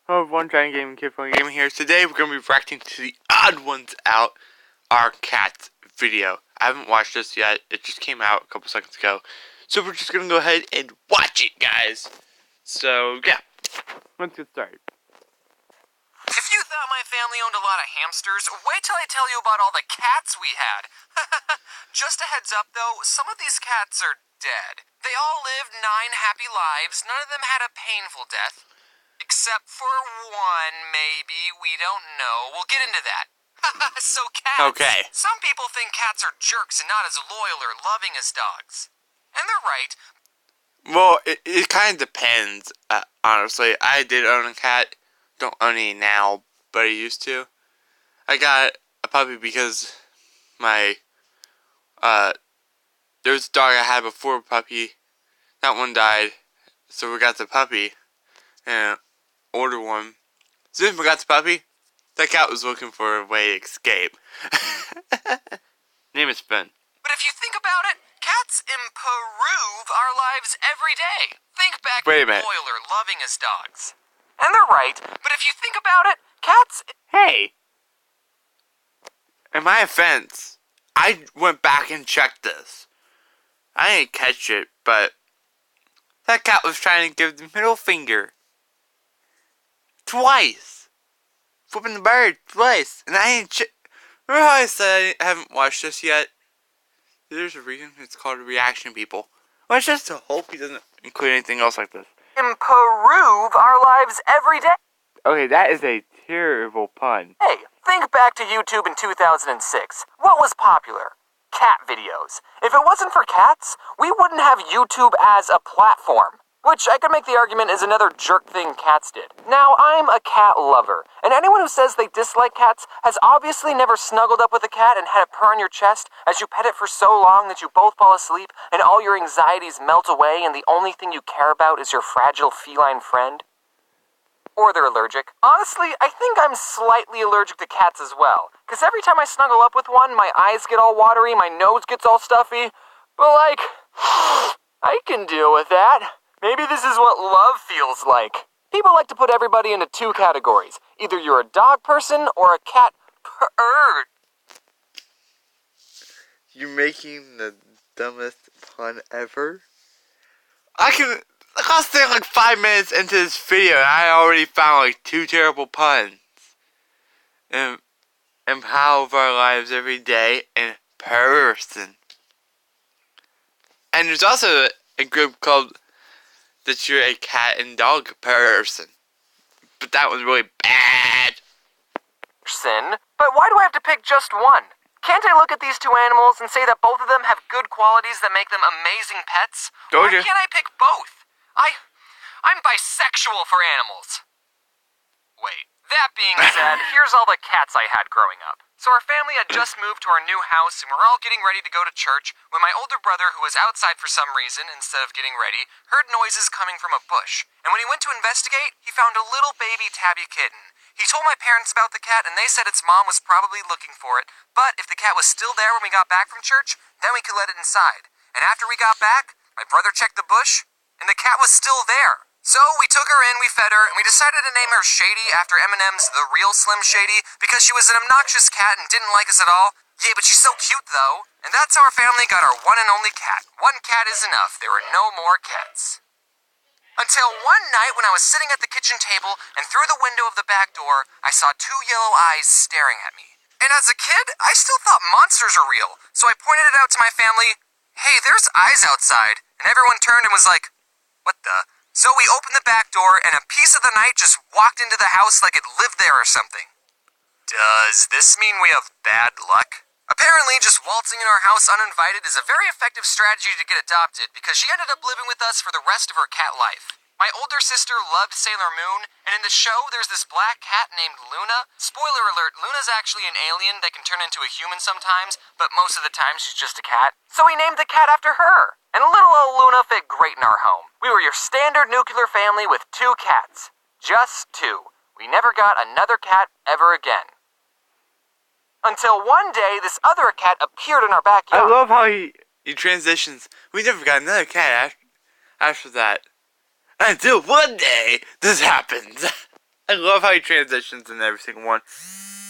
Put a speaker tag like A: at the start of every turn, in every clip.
A: Hello everyone, Giant Gaming Kid Phone Gaming here. Today we're going to be reacting to the Odd Ones Out our CATS video. I haven't watched this yet. It just came out a couple seconds ago. So we're just going to go ahead and watch it, guys. So, yeah. Let's get started.
B: If you thought my family owned a lot of hamsters, wait till I tell you about all the cats we had. Just a heads up though, some of these cats are dead. They all lived 9 happy lives. None of them had a painful death. Except for one, maybe. We don't know. We'll get into that. So cats.
A: Okay.
B: Some people think cats are jerks and not as loyal or loving as dogs. And they're right.
A: Well, it kind of depends, honestly. I did own a cat. Don't own any now, but I used to. I got a puppy because there was a dog I had before a puppy. That one died, so we got the puppy and ordered one. As soon as we got the puppy, that cat was looking for a way to escape. Name is Ben.
B: But if you think about it, cats improve our lives every day. Think back
A: Wait a
B: to
A: minute.
B: loyal or loving as dogs. And they're right, but if you think about it, cats...
A: Hey! In my offense, I went back and checked this. I didn't catch it, but that cat was trying to give the middle finger. Twice! Flipping the bird twice. And I didn't remember how I said I haven't watched this yet? There's a reason it's called Reaction People. Well, it's just to hope he doesn't include anything else like this.
B: improve our lives every day.
A: Okay, that is a terrible pun.
B: Hey, think back to YouTube in 2006. What was popular? Cat videos. If it wasn't for cats, we wouldn't have YouTube as a platform. Which I could make the argument is another jerk thing cats did. Now, I'm a cat lover, and anyone who says they dislike cats has obviously never snuggled up with a cat and had it purr on your chest as you pet it for so long that you both fall asleep and all your anxieties melt away and the only thing you care about is your fragile feline friend. Or they're allergic. Honestly, I think I'm slightly allergic to cats as well, because every time I snuggle up with one, my eyes get all watery, my nose gets all stuffy. But like, I can deal with that. Maybe this is what love feels like. People like to put everybody into 2 categories. Either you're a dog person or a cat bird.
A: You're making the dumbest pun ever? I got to stay like 5 minutes into this video and I already found like 2 terrible puns. And improve our lives every day in person. And there's also a group called that you're a cat and dog person. But that was really bad.
B: Sin. But why do I have to pick just one? Can't I look at these 2 animals and say that both of them have good qualities that make them amazing pets?
A: Told
B: Why
A: you.
B: can't I pick both? I'm bisexual for animals. Wait, that being said, here's all the cats I had growing up. So our family had just moved to our new house and we're all getting ready to go to church when my older brother, who was outside for some reason instead of getting ready, heard noises coming from a bush. And when he went to investigate, he found a little baby tabby kitten. He told my parents about the cat and they said its mom was probably looking for it, but if the cat was still there when we got back from church, then we could let it inside. And after we got back, my brother checked the bush and the cat was still there. So we took her in, we fed her, and we decided to name her Shady after Eminem's The Real Slim Shady because she was an obnoxious cat and didn't like us at all. Yeah, but she's so cute though. And that's how our family got our one and only cat. One cat is enough. There were no more cats. Until one night when I was sitting at the kitchen table and through the window of the back door, I saw 2 yellow eyes staring at me. And as a kid, I still thought monsters are real. So I pointed it out to my family, hey, there's eyes outside. And everyone turned and was like, what the? So we opened the back door, and a piece of the night just walked into the house like it lived there or something. Does this mean we have bad luck? Apparently, just waltzing in our house uninvited is a very effective strategy to get adopted because she ended up living with us for the rest of her cat life. My older sister loved Sailor Moon, and in the show, there's this black cat named Luna. Spoiler alert, Luna's actually an alien that can turn into a human sometimes, but most of the time she's just a cat. So we named the cat after her. And little old Luna fit great in our home. We were your standard nuclear family with 2 cats. Just 2. We never got another cat ever again. Until one day, this other cat appeared in our backyard.
A: I love how he transitions. We never got another cat after that. Until one day, this happens. I love how he transitions in every single one.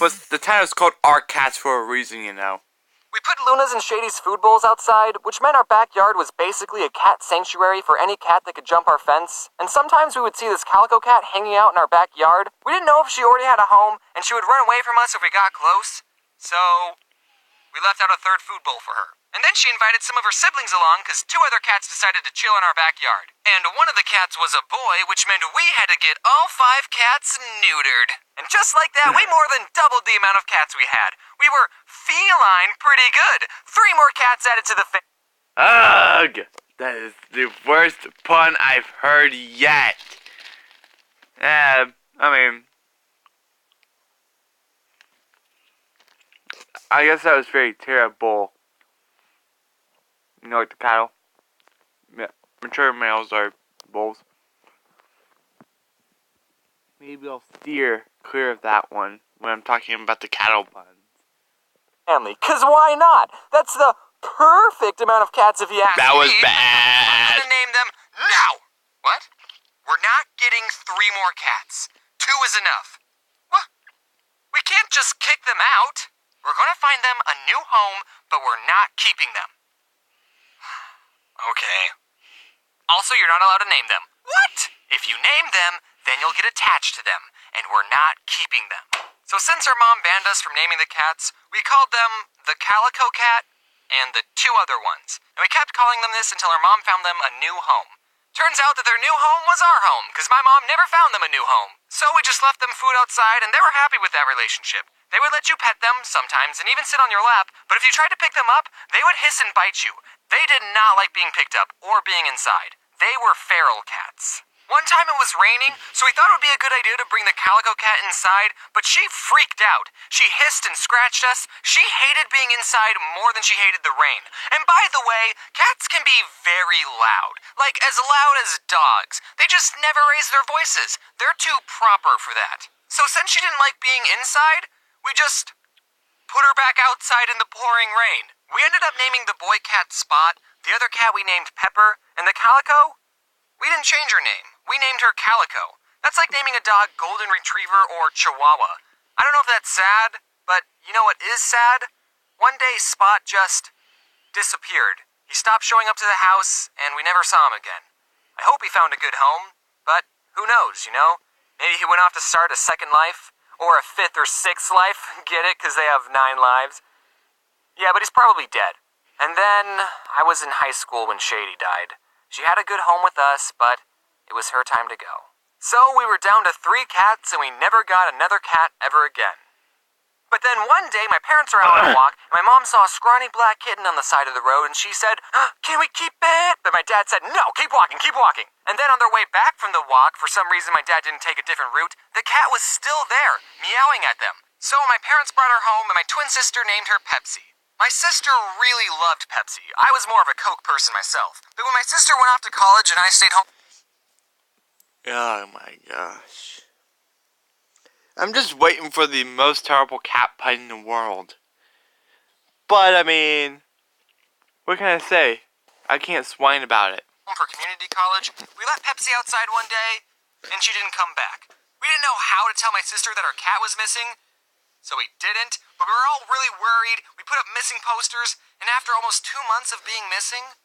A: But the title's called Our Cats for a reason, you know.
B: We put Luna's and Shady's food bowls outside, which meant our backyard was basically a cat sanctuary for any cat that could jump our fence. And sometimes we would see this calico cat hanging out in our backyard. We didn't know if she already had a home, and she would run away from us if we got close. So we left out a third food bowl for her. And then she invited some of her siblings along because 2 other cats decided to chill in our backyard. And one of the cats was a boy, which meant we had to get all 5 cats neutered. And just like that, we more than doubled the amount of cats we had. We were feline pretty good. 3 more cats added to the
A: Ugh! That is the worst pun I've heard yet. I mean, I guess that was very terrible. You know, like the cattle. Yeah, mature males are bulls. Maybe I'll steer clear of that one when I'm talking about the cattle puns.
B: family, cause why not? That's the perfect amount of cats if you ask me.
A: That was
B: I'm
A: bad.
B: gonna name them now. What? We're not getting 3 more cats. 2 is enough. What? We can't just kick them out. We're gonna find them a new home, but we're not keeping them. Okay. Also, you're not allowed to name them. What? If you name them, then you'll get attached to them, and we're not keeping them. So since our mom banned us from naming the cats, we called them the Calico Cat and the 2 other ones. And we kept calling them this until our mom found them a new home. Turns out that their new home was our home, because my mom never found them a new home. So we just left them food outside, and they were happy with that relationship. They would let you pet them sometimes and even sit on your lap, but if you tried to pick them up, they would hiss and bite you. They did not like being picked up or being inside. They were feral cats. One time it was raining, so we thought it would be a good idea to bring the Calico Cat inside, but she freaked out. She hissed and scratched us. She hated being inside more than she hated the rain. And by the way, cats can be very loud. Like, as loud as dogs. They just never raise their voices. They're too proper for that. So since she didn't like being inside, we just put her back outside in the pouring rain. We ended up naming the boy cat Spot, the other cat we named Pepper, and the Calico, we didn't change her name. We named her Calico. That's like naming a dog Golden Retriever or Chihuahua. I don't know if that's sad, but you know what is sad? One day Spot just disappeared. He stopped showing up to the house, and we never saw him again. I hope he found a good home, but who knows, you know? Maybe he went off to start a second life, or a 5th or 6th life. Get it? Because they have 9 lives. Yeah, but he's probably dead. And then I was in high school when Shady died. She had a good home with us, but it was her time to go. So we were down to 3 cats, and we never got another cat ever again. But then one day, my parents were out on a walk, and my mom saw a scrawny black kitten on the side of the road, and she said, "Can we keep it?" But my dad said, "No, keep walking, keep walking." And then on their way back from the walk, for some reason my dad didn't take a different route, the cat was still there, meowing at them. So my parents brought her home, and my twin sister named her Pepsi. My sister really loved Pepsi. I was more of a Coke person myself. But when my sister went off to college and I stayed home...
A: Oh my gosh. I'm just waiting for the most terrible cat pun in the world. But, I mean, what can I say? I can't swine about it.
B: For community college, we let Pepsi outside one day, and she didn't come back. We didn't know how to tell my sister that our cat was missing, so we didn't, but we were all really worried. We put up missing posters, and after almost 2 months of being missing,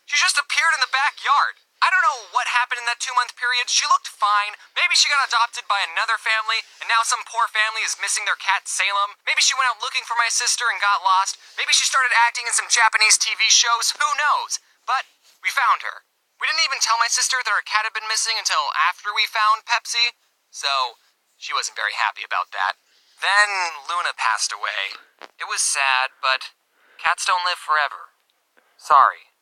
B: she just appeared in the backyard. I don't know what happened in that 2-month period. She looked fine. Maybe she got adopted by another family, and now some poor family is missing their cat Salem. Maybe she went out looking for my sister and got lost. Maybe she started acting in some Japanese TV shows. Who knows? But we found her. We didn't even tell my sister that our cat had been missing until after we found Pepsi, so she wasn't very happy about that. Then Luna passed away. It was sad, but cats don't live forever. Sorry.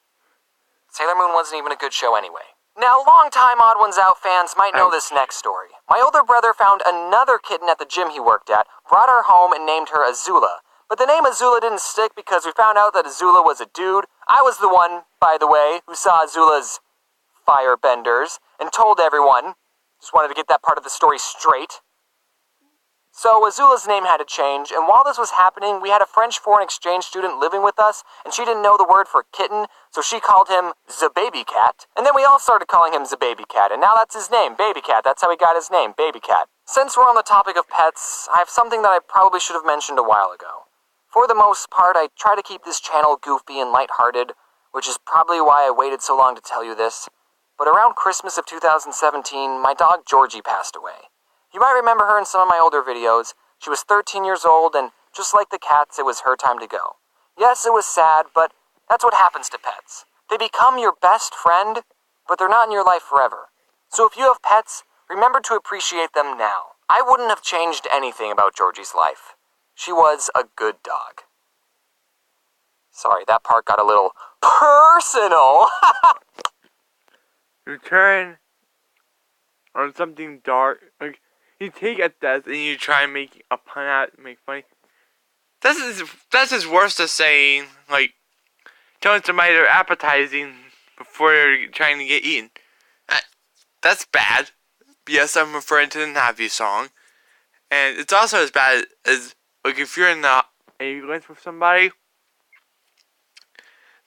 B: Sailor Moon wasn't even a good show anyway. Now, long-time Odd Ones Out fans might know this next story. My older brother found another kitten at the gym he worked at, brought her home, and named her Azula. But the name Azula didn't stick because we found out that Azula was a dude. I was the one, by the way, who saw Azula's firebenders and told everyone. Just wanted to get that part of the story straight. So Azula's name had to change, and while this was happening, we had a French foreign exchange student living with us, and she didn't know the word for kitten, so she called him the baby cat. And then we all started calling him the baby cat, and now that's his name, Baby Cat. That's how he got his name, Baby Cat. Since we're on the topic of pets, I have something that I probably should have mentioned a while ago. For the most part, I try to keep this channel goofy and lighthearted, which is probably why I waited so long to tell you this. But around Christmas of 2017, my dog Georgie passed away. You might remember her in some of my older videos. She was 13 years old, and just like the cats, it was her time to go. Yes, it was sad, but that's what happens to pets. They become your best friend, but they're not in your life forever. So if you have pets, remember to appreciate them now. I wouldn't have changed anything about Georgie's life. She was a good dog. Sorry, that part got a little personal.
A: Return on something dark. Like, you take a death and you try and make a pun out, make funny. That's as worse as saying, like, telling somebody they're appetizing before they're trying to get eaten. That's bad. Yes, I'm referring to the Navi song. And it's also as bad as, like, if you're in the ambulance with somebody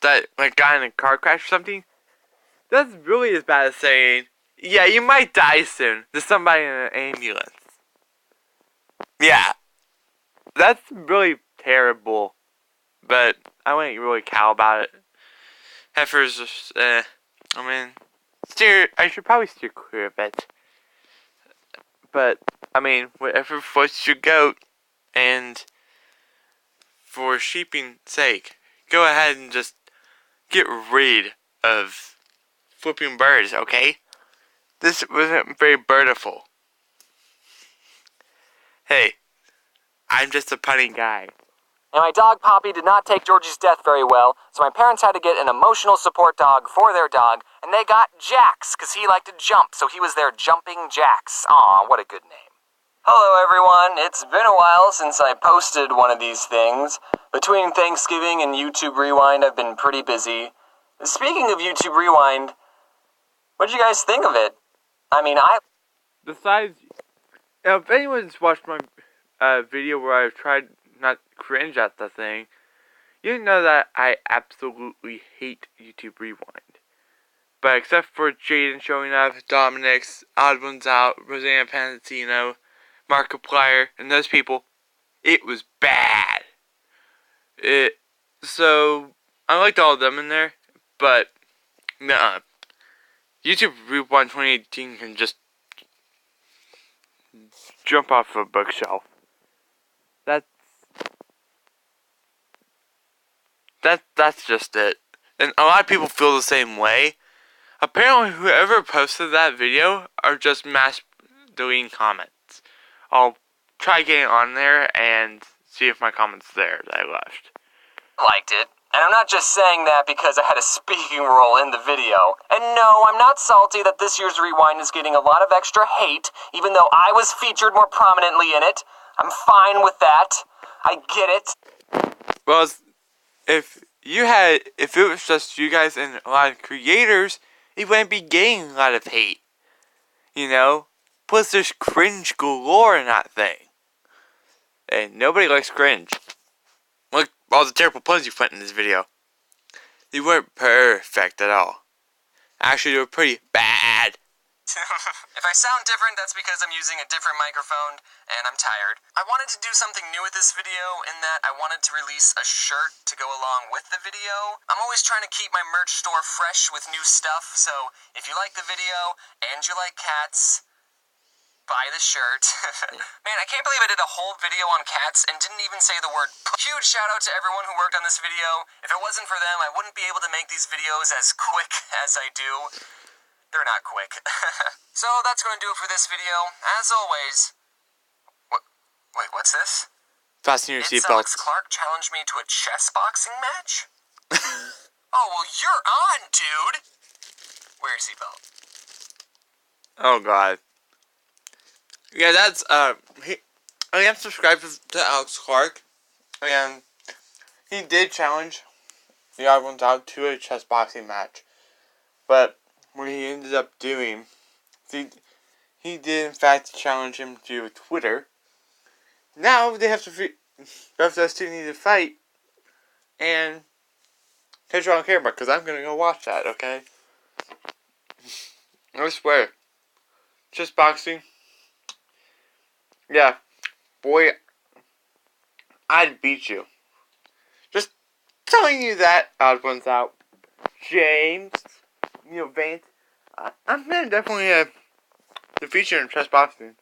A: that, like, got in a car crash or something, that's really as bad as saying, yeah, you might die soon, to somebody in an ambulance. Yeah. That's really terrible. But I wouldn't really cow about it. Heifers, I should probably steer clear of it. But, whatever floats your goat, and for sheeping's sake, go ahead and just get rid of flipping birds, okay? This wasn't very birdiful. Hey, I'm just a punny guy.
B: And my dog Poppy did not take Georgie's death very well, so my parents had to get an emotional support dog for their dog, and they got Jax, because he liked to jump, so he was their Jumping Jax. Aw, what a good name. Hello everyone, it's been a while since I posted one of these things. Between Thanksgiving and YouTube Rewind, I've been pretty busy. Speaking of YouTube Rewind, what'd you guys think of it?
A: Besides, if anyone's watched my video where I've tried not cringe at the thing, you know that I absolutely hate YouTube Rewind. But except for Jaden showing up, Dominic's, TheOdd1sOut, Rosanna Panzino, Markiplier, and those people, it was bad. So I liked all of them in there, but nuh-uh. YouTube Rewind 2018 can just jump off a bookshelf. That's just it. And a lot of people feel the same way. Apparently, whoever posted that video are just mass deleting comments. I'll try getting on there and see if my comment's there that I left.
B: Liked it. And I'm not just saying that because I had a speaking role in the video. And no, I'm not salty that this year's Rewind is getting a lot of extra hate, even though I was featured more prominently in it. I'm fine with that. I get it.
A: Well, if it was just you guys and a lot of creators, it wouldn't be getting a lot of hate. You know? Plus there's cringe galore in that thing. And nobody likes cringe. Look, all the terrible puns you put in this video. They weren't perfect at all. Actually, they were pretty bad.
B: If I sound different, that's because I'm using a different microphone, and I'm tired. I wanted to do something new with this video, in that I wanted to release a shirt to go along with the video. I'm always trying to keep my merch store fresh with new stuff, so if you like the video, and you like cats, buy the shirt. Man, I can't believe I did a whole video on cats and didn't even say the word. Huge shout out to everyone who worked on this video. If it wasn't for them, I wouldn't be able to make these videos as quick as I do. They're not quick. So that's going to do it for this video. As always... Wait, what's this?
A: Fasten your
B: Did
A: seatbelts.
B: Alex Clark challenge me to a chess boxing match? Oh, well, you're on, dude! Wear your seatbelt.
A: Oh, God. Yeah, that's, I am subscribed to Alex Clark. And he did challenge TheOdd1sOut to a chess boxing match. But what he ended up doing, he did in fact challenge him to Twitter. Now they have to both those two need to fight, and here's what I don't care about, because I'm gonna go watch that, okay? I swear. Just boxing. Yeah. Boy, I'd beat you. Just telling you that, Odd Ones Out. James, Vance. I'm gonna definitely defeat you in chess boxing.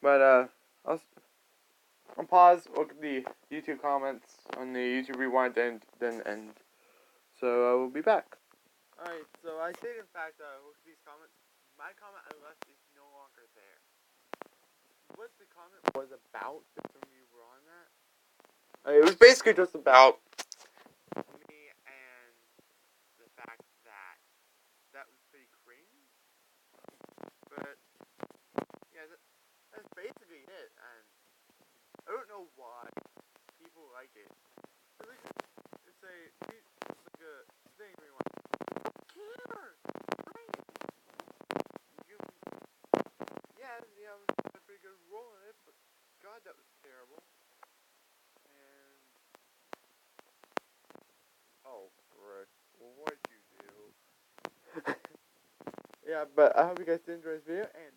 A: But, I'll pause, look at the YouTube comments on the YouTube Rewind, then end. So, we'll be back. Alright, so I did in fact look at these comments. My comment I left is no longer there. What the comment was about, if some of you were on that, it was basically just about me and the fact that was pretty cringe. But yeah, that's basically it. And I don't know why people like it. It's like a thing where you want killer. Yeah, it was a pretty good role in it, but God, that was terrible. And oh, frick, well, what'd you do? Yeah, but I hope you guys did enjoy this video, and